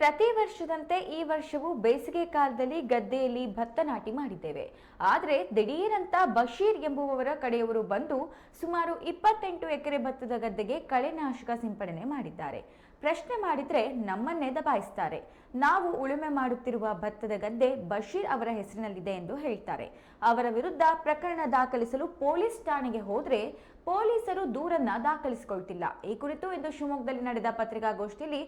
ಪ್ರತಿ ವರ್ಷದಂತೆ ಈ ವರ್ಷವೂ ಬೇಸಿಗೆ ಕಾಲದಲ್ಲಿ ಗದ್ದೆಯಲ್ಲಿ ಭತ್ತ ನಾಟಿ ಮಾಡಿದ್ದೇವೆ. ಆದರೆ ದಿಢೀರಂತ ಬಶೀರ್ ಎಂಬುವವರ ಕಡೆಯವರು ಬಂದು ಸುಮಾರು 28 ಎಕರೆ ಭತ್ತದ ಗದ್ದೆಗೆ ಕಳೆನಾಶಕ ಸಿಂಪಡಣೆ ಮಾಡಿದ್ದಾರೆ. ಪ್ರಶ್ನೆ ಮಾಡಿದ್ರೆ ನಮ್ಮನ್ನೇ ದಬಾಯಿಸ್ತಾರೆ. ನಾವು ಉಳುಮೆ ಮಾಡುತ್ತಿರುವ ಭತ್ತದ ಗದ್ದೆ ಬಶೀರ್ ಅವರ ಹೆಸರಿನಲ್ಲಿದೆ ಎಂದು ಹೇಳ್ತಾರೆ. ಅವರ ವಿರುದ್ಧ ಪ್ರಕರಣ ದಾಖಲಿಸಲು ಪೊಲೀಸ್ ಠಾಣೆಗೆ ಹೋದ್ರೆ ಪೊಲೀಸರು ದೂರನ್ನ ದಾಖಲಿಸಿಕೊಳ್ತಿಲ್ಲ. ಈ ಕುರಿತು ಇಂದು ಶಿವಮೊಗ್ಗದಲ್ಲಿ ನಡೆದ ಪತ್ರಿಕಾಗೋಷ್ಠಿಯಲ್ಲಿ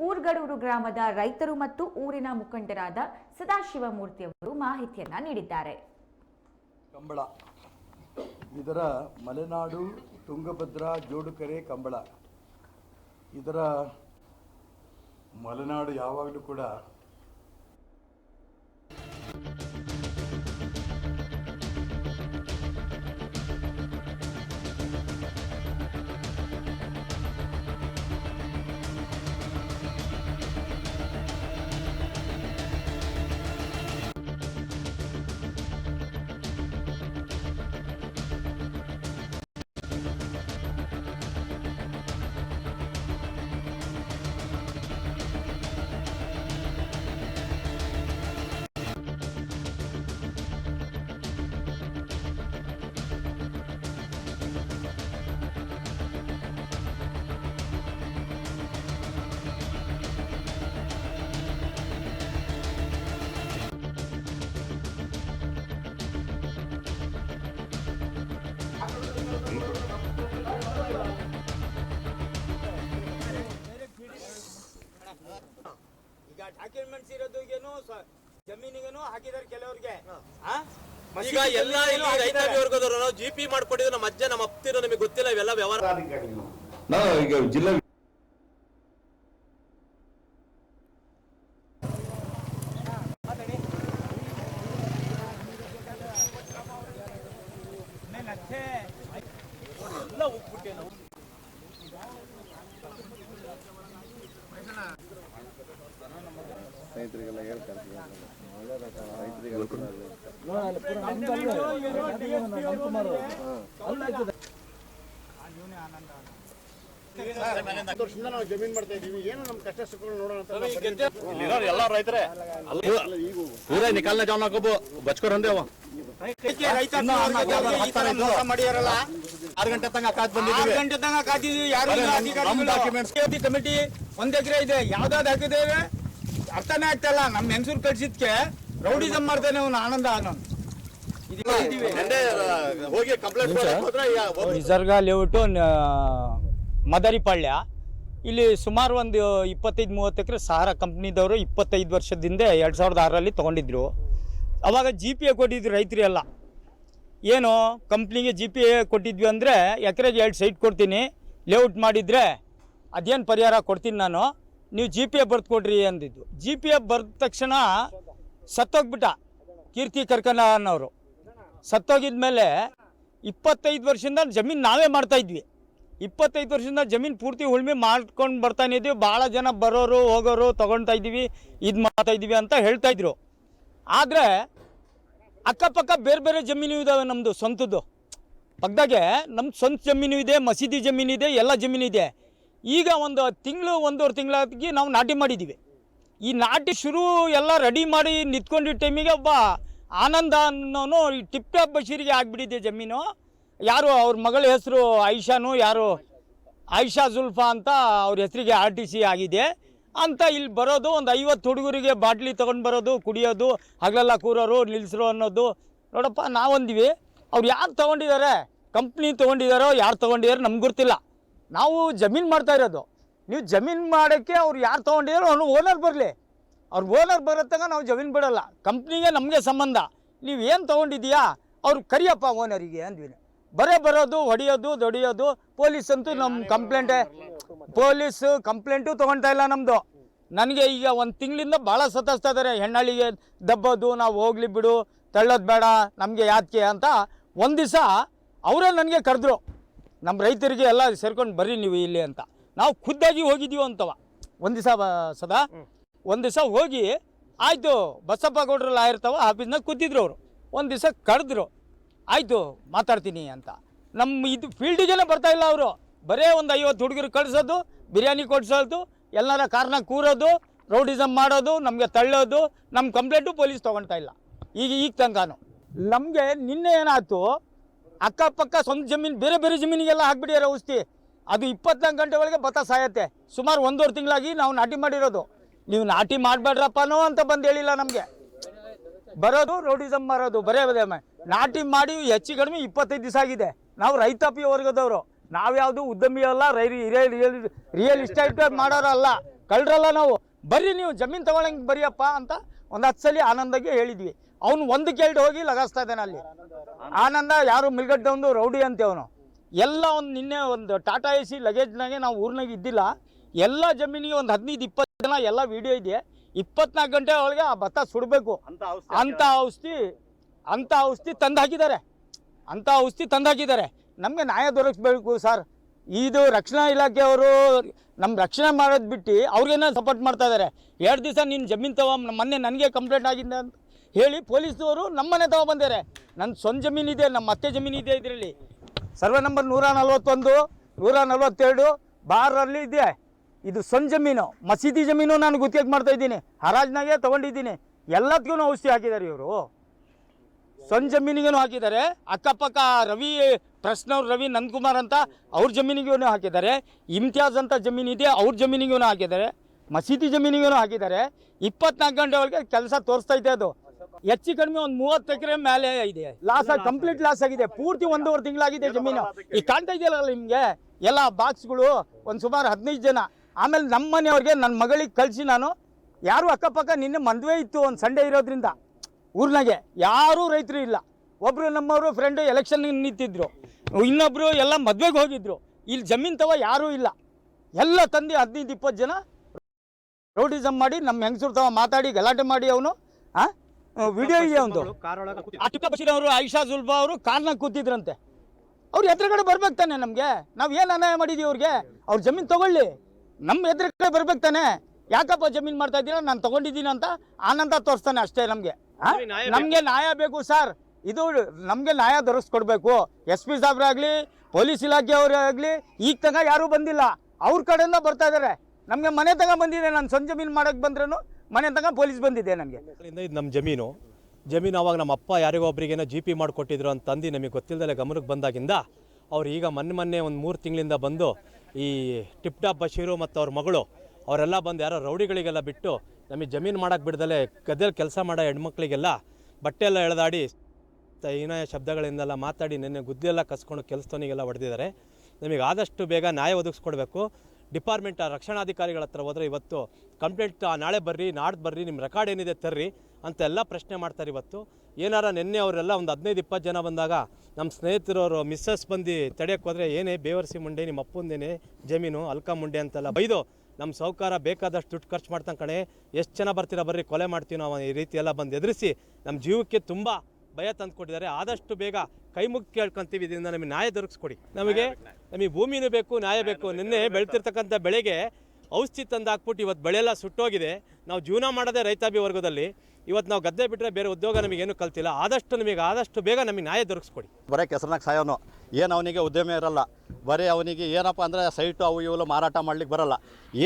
ಊರ್ಗಡೂರು ಗ್ರಾಮದ ರೈತರು ಮತ್ತು ಊರಿನ ಮುಖಂಡರಾದ ಸದಾಶಿವಮೂರ್ತಿ ಅವರು ಮಾಹಿತಿಯನ್ನ ನೀಡಿದ್ದಾರೆ. ಕಂಬಳ ಇದರ ಮಲೆನಾಡು ತುಂಗಭದ್ರಾ ಜೋಡುಕರೆ ಕಂಬಳ. ಇದರ ಮಲೆನಾಡು ಯಾವಾಗಲೂ ಕೂಡ ಡಾಕ್ಯುಮೆಂಟ್ಸ್ ಇರೋದಕ್ಕೇನು ಜಮೀನಿಗೇನು ಹಾಕಿದಾರೆ ಕೆಲವರಿಗೆ. ಈಗ ಎಲ್ಲ ಇಲ್ಲಿ ರೈತ ವರ್ಗದವರು ಜಿಪಿ ಮಾಡ್ಕೊಂಡಿದ್ರು. ನಮ್ಮ ಅಜ್ಜ ನಮ್ಮ ಅಪ್ತಿರೋ ನಮಗೆ ಗೊತ್ತಿಲ್ಲ ಇವೆಲ್ಲ ವ್ಯವಹಾರ. ಈಗ ಜಿಲ್ಲಾ ರೈತರಿಗೆಲ್ಲ ಹೇಳ್ತಾರೆ. ನಾವು ಜಮೀನ್ ಮಾಡ್ತಾ ಇದೀವಿ. ಏನು ನಮ್ ಕಷ್ಟ ಸುಖಗಳು ನೋಡೋಣ ಎಲ್ಲ ರೈತರೇ ಪೂರಾ ನಿಕಾಲ್ನ ಜಾವನ ಕಬ್ಬು ಬಚ್ಕೊರಂದೆ ಅವ ಮಾಡಿದಾರಲ್ಲ. 6 ಗಂಟೆ ತನಕ ಕಾದ್ ಬಂದಿದ್ದೀವಿ. 6 ಗಂಟೆ ತನಕ ಕಾದಿದ್ದೀವಿ. ಯಾರು ಕಮಿಟಿ 1 ಎಕರೆ ಇದೆ, ಯಾವ್ದಾವ್ದು ಹಾಕಿದ್ದೇವೆ ಅರ್ಥನೇ ಆಗ್ತಾ ಇಲ್ಲ. ನಮ್ ಹೆಂಗಸೂರು ಕಳ್ಸಿದ್ಕೆ ರೌಡಿಸಮ್ ಮಾಡ್ತಾನೆ ಅವ್ನು ಆನಂದ ಹೋಗಿ ಕಂಪ್ಲೇಂಟ್ ನಿಸರ್ಗ ಲೇಔಟು ಮದರಿಪಾಳ್ಯ. ಇಲ್ಲಿ ಸುಮಾರು ಒಂದು 25-30 ಎಕರೆ ಸಹಾರ ಕಂಪ್ನಿದವರು 25 ವರ್ಷದಿಂದ 2006ರಲ್ಲಿ ತೊಗೊಂಡಿದ್ರು. ಅವಾಗ ಜಿ ಪಿ ಎ ಕೊಟ್ಟಿದ್ರು ರೈತರು ಎಲ್ಲ. ಏನು ಕಂಪ್ನಿಗೆ ಜಿ ಪಿ ಎ ಕೊಟ್ಟಿದ್ವಿ ಅಂದರೆ ಎಕರೆಗೆ 2 ಸೈಟ್ ಕೊಡ್ತೀನಿ, ಲೇಔಟ್ ಮಾಡಿದರೆ ಅದೇನು ಪರಿಹಾರ ಕೊಡ್ತೀನಿ ನಾನು, ನೀವು ಜಿ ಪಿ ಎ ಬರ್ದು ಕೊಡ್ರಿ ಅಂದಿದ್ದು. ಜಿ ಪಿ ಎ ಬರೆದ ತಕ್ಷಣ ಸತ್ತೋಗ್ಬಿಟ್ಟ ಕೀರ್ತಿ ಕರ್ಕನ ಅನ್ನೋರು. ಸತ್ತೋಗಿದ ಮೇಲೆ 25 ವರ್ಷದಿಂದ ಜಮೀನು ನಾವೇ ಮಾಡ್ತಾಯಿದ್ವಿ. 25 ವರ್ಷದಿಂದ ಜಮೀನು ಪೂರ್ತಿ ಉಳುಮೆ ಮಾಡ್ಕೊಂಡು ಬರ್ತಾನೆ ಇದ್ದೀವಿ. ಭಾಳ ಜನ ಬರೋರು ಹೋಗೋರು ತೊಗೊಳ್ತಾ ಇದ್ದೀವಿ, ಇದು ಮಾಡ್ತಾಯಿದ್ದೀವಿ ಅಂತ ಹೇಳ್ತಾಯಿದ್ರು. ಆದರೆ ಅಕ್ಕಪಕ್ಕ ಬೇರೆ ಬೇರೆ ಜಮೀನು ಇದ್ದಾವೆ. ನಮ್ಮದು ಸ್ವಂತದ್ದು ಪಕ್ಕದಾಗೆ ನಮ್ಮ ಸ್ವಂತ ಜಮೀನು ಇದೆ, ಮಸೀದಿ ಜಮೀನಿದೆ, ಎಲ್ಲ ಜಮೀನಿದೆ. ಈಗ ಒಂದು ತಿಂಗಳು 1.5 ತಿಂಗಳಾಗಿ ನಾವು ನಾಟಿ ಮಾಡಿದ್ದೀವಿ. ಈ ನಾಟಿ ಶುರು ಎಲ್ಲ ರೆಡಿ ಮಾಡಿ ನಿಂತ್ಕೊಂಡಿದ್ದ ಟೈಮಿಗೆ ಒಬ್ಬ ಆನಂದ ಅನ್ನೋನು ಈ ಟಿಪ್ ಟಾಪ್ ಬಶೀರಿಗೆ ಆಗಿಬಿಟ್ಟಿದೆ ಜಮೀನು. ಯಾರು ಅವ್ರ ಮಗಳ ಹೆಸರು ಆಯಿಷಾನು, ಯಾರು ಆಯಿಷಾ ಜುಲ್ಫಾ ಅಂತ ಅವ್ರ ಹೆಸರಿಗೆ RTC ಆಗಿದೆ ಅಂತ ಇಲ್ಲಿ ಬರೋದು. ಒಂದು 50 ಹುಡುಗರಿಗೆ ಬಾಟ್ಲಿ ತೊಗೊಂಡು ಬರೋದು, ಕುಡಿಯೋದು, ಹಗಲೆಲ್ಲ ಕೂರೋರು ನಿಲ್ಲಿಸ್ರು ಅನ್ನೋದು. ನೋಡಪ್ಪ ನಾವೊಂದಿವಿ, ಅವ್ರು ಯಾರು ತೊಗೊಂಡಿದ್ದಾರೆ, ಕಂಪ್ನಿ ತೊಗೊಂಡಿದ್ದಾರೋ ಯಾರು ತೊಗೊಂಡಿದ್ದಾರೋ ನಮ್ಗೆ ಗೊತ್ತಿಲ್ಲ. ನಾವು ಜಮೀನು ಮಾಡ್ತಾ ಇರೋದು. ನೀವು ಜಮೀನು ಮಾಡೋಕ್ಕೆ ಅವ್ರು ಯಾರು ತೊಗೊಂಡಿದ್ದಾರೋ ಅವ್ನು ಓನರ್ ಬರಲಿ. ಅವ್ರ ಓನರ್ ಬರೋತ್ತಾಗ ನಾವು ಜಮೀನು ಬಿಡೋಲ್ಲ. ಕಂಪ್ನಿಗೆ ನಮಗೆ ಸಂಬಂಧ. ನೀವು ಏನು ತೊಗೊಂಡಿದ್ದೀಯಾ ಅವ್ರು ಕರಿಯಪ್ಪ ಓನರಿಗೆ ಅಂದ್ವಿ. ಬರೋದು ಹೊಡೆಯೋದು ದೊಡಿಯೋದು. ಪೊಲೀಸ್ ಅಂತೂ ನಮ್ಮ ಪೊಲೀಸು ಕಂಪ್ಲೇಂಟು ತೊಗೊಳ್ತಾ ಇಲ್ಲ ನಮ್ಮದು. ನನಗೆ ಈಗ 1 ತಿಂಗಳಿಂದ ಭಾಳ ಸತಾಯಿಸ್ತಾ ಇದ್ದಾರೆ. ಹೆಣ್ಣಾಳಿಗೆ ದಬ್ಬೋದು, ನಾವು ಹೋಗ್ಲಿ ಬಿಡು, ತಳ್ಳೋದು ಬೇಡ, ನಮಗೆ ಯಾಕೆ ಅಂತ. ಒಂದು ದಿವಸ ಅವರೇ ನನಗೆ ಕರೆದ್ರು, ನಮ್ಮ ರೈತರಿಗೆ ಎಲ್ಲ ಸೇರ್ಕೊಂಡು ಬರ್ರಿ ನೀವು ಇಲ್ಲಿ ಅಂತ. ನಾವು ಖುದ್ದಾಗಿ ಹೋಗಿದ್ದೀವಿ ಅಂತವ. ಒಂದು ದಿವಸ ಹೋಗಿ ಆಯಿತು, ಬಸಪ್ಪ ಗೌಡ್ರು ಲಾಯರ್ತಾವ ಆಫೀಸ್ನಾಗ ಕೂತಿದ್ರು ಅವರು. ಒಂದು ದಿವಸ ಕರೆದ್ರು, ಆಯಿತು ಮಾತಾಡ್ತೀನಿ ಅಂತ. ನಮ್ಮ ಇದು ಫೀಲ್ಡಿಗೆ ಬರ್ತಾಯಿಲ್ಲ ಅವರು. ಬರೇ ಒಂದು 50 ಹುಡುಗರು ಕಳಿಸೋದು, ಬಿರಿಯಾನಿ ಕೊಡಿಸೋದು, ಎಲ್ಲರ ಕಾರ್ನಾಗ ಕೂರೋದು, ರೌಡಿಸಮ್ ಮಾಡೋದು, ನಮಗೆ ತಳ್ಳೋದು, ನಮ್ಮ ಕಂಪ್ಲೇಂಟು ಪೊಲೀಸ್ ತೊಗೊಳ್ತಾ ಇಲ್ಲ ಈಗ ತನಕನೂ. ನಮಗೆ ನಿನ್ನೆ ಏನಾಯ್ತು, ಅಕ್ಕಪಕ್ಕ ಸ್ವಂತ ಜಮೀನು ಬೇರೆ ಬೇರೆ ಜಮೀನಿಗೆಲ್ಲ ಹಾಕ್ಬಿಟ್ಟಿದ್ದಾರೆ ಔಷಧಿ. ಅದು 24 ಗಂಟೆ ಒಳಗೆ ಭತ್ತ ಸಾಯತ್ತೆ. ಸುಮಾರು 1.5 ತಿಂಗಳಾಗಿ ನಾವು ನಾಟಿ ಮಾಡಿರೋದು. ನೀವು ನಾಟಿ ಮಾಡಬೇಡ್ರಪ್ಪನೋ ಅಂತ ಬಂದು ಹೇಳಿಲ್ಲ ನಮಗೆ. ಬರೋದು ರೌಡಿಸಮ್ ಮಾರೋದು, ಬರೇ ನಾಟಿ ಮಾಡಿ ಹೆಚ್ಚು ಕಡಿಮೆ 25 ದಿವಸ ಆಗಿದೆ. ನಾವು ರೈತಾಪಿ ವರ್ಗದವರು, ನಾವ್ಯಾವುದು ಉದ್ಯಮಿ ಅಲ್ಲ, ರಿಯಲ್ ಎಸ್ಟೇಟ್ ಮಾಡೋರಲ್ಲ, ಕಳ್ರಲ್ಲ ನಾವು. ಬರ್ರಿ ನೀವು ಜಮೀನು ತಗೊಳಂಗೆ ಬರಿಯಪ್ಪ ಅಂತ ಒಂದು 10 ಸಲ ಆನಂದಗೆ ಹೇಳಿದ್ವಿ. ಅವ್ನು ಒಂದು ಕೇಳಿ ಹೋಗಿ ಲಗಾಸ್ತಾ ಇದ್ದಾನೆ ಅಲ್ಲಿ. ಆನಂದ ಯಾರು ಮಿಲ್ಗಡ್ಡ ಒಂದು ರೌಡಿ ಅಂತೆ ಅವನು. ಎಲ್ಲ ಒಂದು ನಿನ್ನೆ ಒಂದು ಟಾಟಾ AC ಲಗೇಜ್ನಾಗೆ ನಾವು ಊರಿನಾಗ ಇದ್ದಿಲ್ಲ, ಎಲ್ಲ ಜಮೀನಿಗೆ ಒಂದು 15-20 ಜನ ಎಲ್ಲ ವಿಡಿಯೋ ಇದೆ. 24 ಗಂಟೆ ಒಳಗೆ ಆ ಭತ್ತ ಸುಡಬೇಕು ಅಂತ ಔಷಧಿ ತಂದು ಹಾಕಿದ್ದಾರೆ. ನಮಗೆ ನ್ಯಾಯ ದೊರಕಿಸ್ಬೇಕು ಸರ್. ಇದು ರಕ್ಷಣಾ ಇಲಾಖೆಯವರು ನಮ್ಮ ರಕ್ಷಣೆ ಮಾಡೋದು ಬಿಟ್ಟು ಅವ್ರಿಗೇನೋ ಸಪೋರ್ಟ್ ಮಾಡ್ತಾ ಇದ್ದಾರೆ. 2 ದಿವಸ ನೀನು ಜಮೀನು ಮೊನ್ನೆ ನನಗೆ ಕಂಪ್ಲೇಂಟ್ ಆಗಿದೆ ಅಂತ ಹೇಳಿ ಪೊಲೀಸವರು ನಮ್ಮನೆ ಬಂದಿದ್ದಾರೆ. ನನ್ನ ಸ್ವಂತ ಜಮೀನಿದೆ, ನಮ್ಮ ಅತ್ತೆ ಜಮೀನಿದೆ. ಇದರಲ್ಲಿ ಸರ್ವೆ ನಂಬರ್ 141, 142 ಬಾರಲ್ಲಿ ಇದೆ. ಇದು ಸ್ವಂತ ಜಮೀನು, ಮಸೀದಿ ಜಮೀನು. ನಾನು ಗುತ್ತಿಗೆ ಮಾಡ್ತಾ ಇದ್ದೀನಿ, ಹರಾಜ್ನಾಗೆ ತೊಗೊಂಡಿದ್ದೀನಿ. ಎಲ್ಲದಕ್ಕೂ ಔಷಧಿ ಹಾಕಿದ್ದಾರೆ ಇವರು. ಸ್ವಂತ ಜಮೀನಿಗೂ ಹಾಕಿದ್ದಾರೆ, ಅಕ್ಕಪಕ್ಕ ರವಿ ನಂದಕುಮಾರ್ ಅಂತ ಅವ್ರ ಜಮೀನಿಗೂ ಹಾಕಿದ್ದಾರೆ. ಇಮ್ತಿಯಾಜ್ ಅಂತ ಜಮೀನಿದೆ, ಅವ್ರ ಜಮೀನಿಗೂ ಹಾಕಿದ್ದಾರೆ. ಮಸೀದಿ ಜಮೀನಿಗೂ ಹಾಕಿದ್ದಾರೆ. 24 ಗಂಟೆ ಒಳಗೆ ಕೆಲಸ ತೋರಿಸ್ತೈತೆ. ಅದು ಹೆಚ್ಚು ಕಡಿಮೆ ಒಂದು 30 ಎಕರೆ ಮೇಲೆ ಇದೆ. ಕಂಪ್ಲೀಟ್ ಲಾಸ್ ಆಗಿದೆ. ಪೂರ್ತಿ 1.5 ತಿಂಗಳಾಗಿದೆ ಜಮೀನು. ಈಗ ಕಾಣ್ತಾ ಇದೆಯಲ್ಲ ನಿಮಗೆ ಎಲ್ಲ ಬಾಕ್ಸ್ಗಳು, ಒಂದು ಸುಮಾರು 15 ಜನ. ಆಮೇಲೆ ನಮ್ಮ ಮನೆಯವ್ರಿಗೆ ನನ್ನ ಮಗಳಿಗೆ ಕಳಿಸಿ ನಾನು, ಯಾರು ಅಕ್ಕಪಕ್ಕ ನಿನ್ನೆ ಮದುವೆ ಇತ್ತು, ಒಂದು ಸಂಡೇ ಇರೋದ್ರಿಂದ ಊರಿನಾಗೆ ಯಾರೂ ರೈತರು ಇಲ್ಲ. ಒಬ್ಬರು ನಮ್ಮವರು ಫ್ರೆಂಡು ಎಲೆಕ್ಷನ್ ನಿಂತಿದ್ರು, ಇನ್ನೊಬ್ಬರು ಎಲ್ಲ ಮದುವೆಗೆ ಹೋಗಿದ್ರು. ಇಲ್ಲಿ ಜಮೀನು ಯಾರೂ ಇಲ್ಲ. ಎಲ್ಲ ತಂದು 15-20 ಜನ ರೌಡಿಸಮ್ ಮಾಡಿ ನಮ್ಮ ಹೆಂಗಸರು ಮಾತಾಡಿ ಗಲಾಟೆ ಮಾಡಿ ಅವನು ವಿಡಿಯೋ ಇದೆ. ಒಂದು ಅಟಿಕಾ ಬಶೀರ್ ಅವರು, ಆಯಿಷಾ ಜುಲ್ಬಾ ಅವರು ಕಾರ್ನಾಗ ಕೂತಿದ್ರಂತೆ. ಅವ್ರು ಎದುರುಗಡೆ ಬರ್ಬೇಕು ತಾನೆ. ನಮಗೆ ನಾವು ಏನು ಅನ್ಯಾಯ ಮಾಡಿದೀವಿ ಅವ್ರಿಗೆ? ಅವ್ರ ಜಮೀನು ತಗೊಳ್ಳಿ, ನಮ್ಮ ಎದುರುಗಡೆ ಬರ್ಬೇಕು ತಾನೆ. ಯಾಕಪ್ಪ ಜಮೀನು ಮಾಡ್ತಾ ಇದ್ದೀರಾ, ನಾನು ತಗೊಂಡಿದ್ದೀನಿ ಅಂತ ಆನಂದ ತೋರಿಸ್ತಾನೆ ಅಷ್ಟೇ. ನಮಗೆ ನ್ಯಾಯ ಬೇಕು ಸರ್. ಇದು ನಮಗೆ ನ್ಯಾಯ ದೊರಕಿಸ್ಕೊಡ್ಬೇಕು. SP ಸಾಹೇಬ್ರಾಗಲಿ, ಪೊಲೀಸ್ ಇಲಾಖೆಯವರಾಗಲಿ ಈಗ ತನಕ ಯಾರೂ ಬಂದಿಲ್ಲ. ಅವ್ರ ಕಡೆಯಿಂದ ಬರ್ತಾ ಇದ್ದಾರೆ. ನಮಗೆ ಮನೆ ತನಕ ಬಂದಿದೆ. ನಾನು ಸ್ವಂತ ಜಮೀನು ಮಾಡೋಕ್ಕೆ ಬಂದ್ರೂ ಮನೆ ತನಕ ಪೊಲೀಸ್ ಬಂದಿದೆ ನನಗೆ. ಇದು ನಮ್ಮ ಜಮೀನು ಅವಾಗ ನಮ್ಮ ಅಪ್ಪ ಯಾರಿಗೋ ಒಬ್ರಿಗೇನೋ GP ಮಾಡಿಕೊಟ್ಟಿದ್ರು ಅಂತಂದು ನಮಗೆ ಗೊತ್ತಿಲ್ಲದಲ್ಲೇ ಗಮನಕ್ಕೆ ಬಂದಾಗಿಂದ ಅವ್ರು ಈಗ ಮೊನ್ನೆ ಒಂದು 3 ತಿಂಗಳಿಂದ ಬಂದು ಈ ಟಿಪ್ ಟಾಪ್ ಬಶೀರು ಮತ್ತು ಅವ್ರ ಮಗಳು ಅವರೆಲ್ಲ ಬಂದು ಯಾರೋ ರೌಡಿಗಳಿಗೆಲ್ಲ ಬಿಟ್ಟು ನಮಗೆ ಜಮೀನು ಮಾಡೋಕ್ಕೆ ಬಿಡ್ದಲ್ಲೇ ಗದ್ದೆಯಲ್ಲಿ ಕೆಲಸ ಮಾಡೋ ಹೆಣ್ಮಕ್ಳಿಗೆಲ್ಲ ಬಟ್ಟೆ ಎಲ್ಲ ಎಳೆದಾಡಿ ಹೀನಾಯ ಶಬ್ದಗಳಿಂದೆಲ್ಲ ಮಾತಾಡಿ ನೆನ್ನೆ ಗುದ್ದೆಲ್ಲ ಕಸ್ಕೊಂಡು ಕೆಲಸದವನಿಗೆಲ್ಲ ಹೊಡೆದಿದ್ದಾರೆ. ನಮಗೆ ಆದಷ್ಟು ಬೇಗ ನ್ಯಾಯ ಒದಗಿಸ್ಕೊಡ್ಬೇಕು. ಡಿಪಾರ್ಟ್ಮೆಂಟ್ ರಕ್ಷಣಾಧಿಕಾರಿಗಳ ಹತ್ರ ಹೋದರೆ ಇವತ್ತು ಕಂಪ್ಲೇಂಟ್ ನಾಳೆ ಬರ್ರಿ, ನಾಡ್ದು ಬರ್ರಿ, ನಿಮ್ಮ ರೆಕಾರ್ಡ್ ಏನಿದೆ ತರ್ರಿ ಅಂತೆಲ್ಲ ಪ್ರಶ್ನೆ ಮಾಡ್ತಾರೆ. ಇವತ್ತು ಏನಾರ ನಿನ್ನೆ ಅವರೆಲ್ಲ ಒಂದು 15-20 ಜನ ಬಂದಾಗ ನಮ್ಮ ಸ್ನೇಹಿತರವರು ಮಿಸ್ಸಸ್ ಬಂದು ತಡೆಯೋಕ್ಕೆ ಹೋದರೆ ಏನೇ ಬೇವರ್ಸಿ ಮುಂಡೆ, ನಿಮ್ಮ ಅಪ್ಪಂದೇನೆ ಜಮೀನು ಅಲ್ಕಾ ಮುಂಡೆ ಅಂತೆಲ್ಲ ಬೈದು ನಮ್ಮ ಸೌಕಾರ ಬೇಕಾದಷ್ಟು ದುಡ್ಡು ಖರ್ಚು ಮಾಡ್ತಾನೆ ಕಣೆ, ಎಷ್ಟು ಜನ ಬರ್ತೀರಾ ಬರ್ರಿ ಕೊಲೆ ಮಾಡ್ತೀವಿ ನಾವು, ಈ ರೀತಿ ಎಲ್ಲ ಬಂದು ಎದುರಿಸಿ ನಮ್ಮ ಜೀವಕ್ಕೆ ತುಂಬ ಭಯ ತಂದುಕೊಟ್ಟಿದ್ದಾರೆ. ಆದಷ್ಟು ಬೇಗ ಕೈ ಮುಗಿ ಕೇಳ್ಕೊಂತೀವಿ, ಇದರಿಂದ ನಮಗೆ ನ್ಯಾಯ ದೊರಕಿಸ್ಕೊಡಿ. ನಮಗೆ ಭೂಮಿನೂ ಬೇಕು, ನ್ಯಾಯ ಬೇಕು. ನಿನ್ನೆ ಬೆಳ್ತಿರ್ತಕ್ಕಂಥ ಬೆಳೆಗೆ ಔಷಧಿ ತಂದು ಹಾಕ್ಬಿಟ್ಟು ಇವತ್ತು ಬೆಳೆಯೆಲ್ಲ ಸುಟ್ಟೋಗಿದೆ. ನಾವು ಜೀವನ ಮಾಡೋದೇ ರೈತಾಪಿ ವರ್ಗದಲ್ಲಿ. ಇವತ್ತು ನಾವು ಗದ್ದೆ ಬಿಟ್ಟರೆ ಬೇರೆ ಉದ್ಯೋಗ ನಮಗೇನು ಕಲ್ತಿಲ್ಲ. ಆದಷ್ಟು ಬೇಗ ನಮಗೆ ನ್ಯಾಯ ದೊರಕಿಸ್ಕೊಡಿ. ಬರೀ ಕೆಸರನಾಗ ಸಾಯೋನು, ಏನು ಅವನಿಗೆ ಉದ್ಯಮ ಇರಲ್ಲ. ಬರೀ ಅವನಿಗೆ ಏನಪ್ಪ ಅಂದರೆ ಸೈಟು ಅವು ಇವು ಮಾರಾಟ ಮಾಡ್ಲಿಕ್ಕೆ ಬರಲ್ಲ.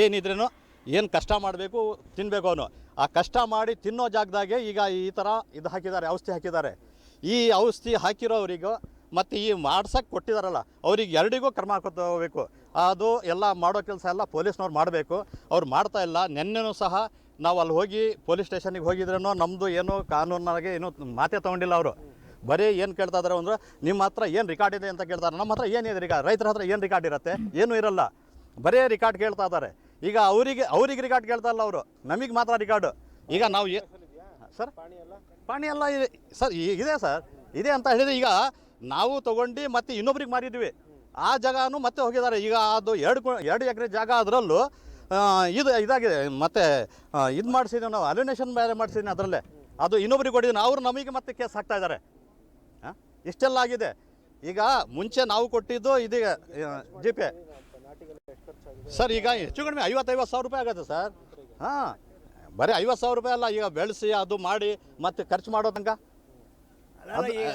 ಏನಿದ್ರೂ ಏನು ಕಷ್ಟ ಮಾಡಬೇಕು, ತಿನ್ನಬೇಕು. ಅವನು ಆ ಕಷ್ಟ ಮಾಡಿ ತಿನ್ನೋ ಜಾಗದಾಗೆ ಈಗ ಈ ಥರ ಇದು ಹಾಕಿದ್ದಾರೆ, ಔಷಧಿ ಹಾಕಿದ್ದಾರೆ. ಈ ಔಷಧಿ ಹಾಕಿರೋರಿಗೂ ಮತ್ತು ಈ ಮಾಡ್ಸೋಕ್ಕೆ ಕೊಟ್ಟಿದ್ದಾರಲ್ಲ ಅವ್ರಿಗೆ ಎರಡಿಗೂ ಕ್ರಮ ಹಾಕೋಬೇಕು. ಅದು ಎಲ್ಲ ಮಾಡೋ ಕೆಲಸ ಎಲ್ಲ ಪೊಲೀಸ್ನವ್ರು ಮಾಡಬೇಕು. ಅವ್ರು ಮಾಡ್ತಾ ಇಲ್ಲ. ನೆನ್ನೆನೂ ಸಹ ನಾವು ಅಲ್ಲಿ ಹೋಗಿ ಪೊಲೀಸ್ ಸ್ಟೇಷನಿಗೆ ಹೋಗಿದ್ರೂ ನಮ್ಮದು ಏನು ಕಾನೂನಾಗೆ ಏನೂ ಮಾತೇ ತೊಗೊಂಡಿಲ್ಲ. ಅವರು ಬರೀ ಏನು ಕೇಳ್ತಾ ಇದ್ದಾರೆ ಅಂದ್ರೆ ನಿಮ್ಮ ಹತ್ರ ಏನು ರಿಕಾರ್ಡ್ ಇದೆ ಅಂತ ಕೇಳ್ತಾರೆ. ನಮ್ಮ ಹತ್ರ ಏನಿದೆ ರಿಕಾರ್ಡ್? ರೈತರ ಹತ್ರ ಏನು ರಿಕಾರ್ಡ್ ಇರುತ್ತೆ? ಏನೂ ಇರಲ್ಲ. ಬರೀ ರಿಕಾರ್ಡ್ ಕೇಳ್ತಾ ಇದ್ದಾರೆ. ಈಗ ಅವ್ರಿಗೆ ರಿಕಾರ್ಡ್ ಕೇಳ್ತಾ ಇಲ್ಲ ಅವರು, ನಮಗೆ ಮಾತ್ರ ರಿಕಾರ್ಡು. ಈಗ ನಾವು ಸರ್ ಪಾಣಿ ಎಲ್ಲ ಇದೆ ಸರ್, ಇದೆ ಸರ್, ಇದೆ ಅಂತ ಹೇಳಿದರೆ ಈಗ ನಾವು ತೊಗೊಂಡು ಮತ್ತೆ ಇನ್ನೊಬ್ರಿಗೆ ಮಾರಿದ್ವಿ. ಆ ಜಾಗನೂ ಮತ್ತೆ ಹೋಗಿದ್ದಾರೆ. ಈಗ ಅದು 2 ಎಕರೆ ಜಾಗ, ಅದರಲ್ಲೂ ಇದಾಗಿದೆ. ಮತ್ತು ಇದು ಮಾಡಿಸಿದ್ದೀವಿ ನಾವು, ಅಲ್ಯುನೇಷನ್ ಬೇರೆ ಮಾಡಿಸಿದ್ದೀನಿ ಅದರಲ್ಲೇ. ಅದು ಇನ್ನೊಬ್ರಿಗೆ ಕೊಟ್ಟಿದ್ದೀನಿ, ಅವರು ನಮಗೆ ಮತ್ತೆ ಕೇಸ್ ಹಾಕ್ತಾ ಇದ್ದಾರೆ. ಇಷ್ಟೆಲ್ಲ ಆಗಿದೆ. ಈಗ ಮುಂಚೆ ನಾವು ಕೊಟ್ಟಿದ್ದು ಇದೀಗ GP ಸರ್, ಈಗ ಹೆಚ್ಚು ಕಡಿಮೆ 50-50 ಸಾವಿರ ರೂಪಾಯಿ ಆಗುತ್ತೆ ಸರ್. ಬರೀ 50 ಸಾವಿರ ರೂಪಾಯಿ ಅಲ್ಲ, ಈಗ ಬೆಳೆಸಿ ಅದು ಮಾಡಿ ಮತ್ತೆ ಖರ್ಚು ಮಾಡೋ ತನಕ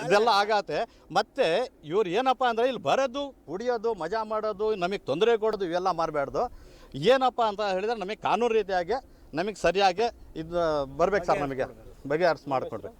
ಇದೆಲ್ಲ ಆಗತ್ತೆ. ಮತ್ತು ಇವ್ರು ಏನಪ್ಪ ಅಂದರೆ ಇಲ್ಲಿ ಬರೋದು, ಕುಡಿಯೋದು, ಮಜಾ ಮಾಡೋದು, ನಮಗೆ ತೊಂದರೆ ಕೊಡೋದು, ಇವೆಲ್ಲ ಮಾಡಬಾರ್ದು. ಏನಪ್ಪ ಅಂತ ಹೇಳಿದರೆ ನಮಗೆ ಕಾನೂನು ರೀತಿಯಾಗಿ ನಮಗೆ ಸರಿಯಾಗಿ ಇದು ಬರ್ಬೇಕು ಸರ್, ನಮಗೆ ಬಗೆಹರಿಸಿ ಮಾಡಿಕೊಡ್ಬೇಕು.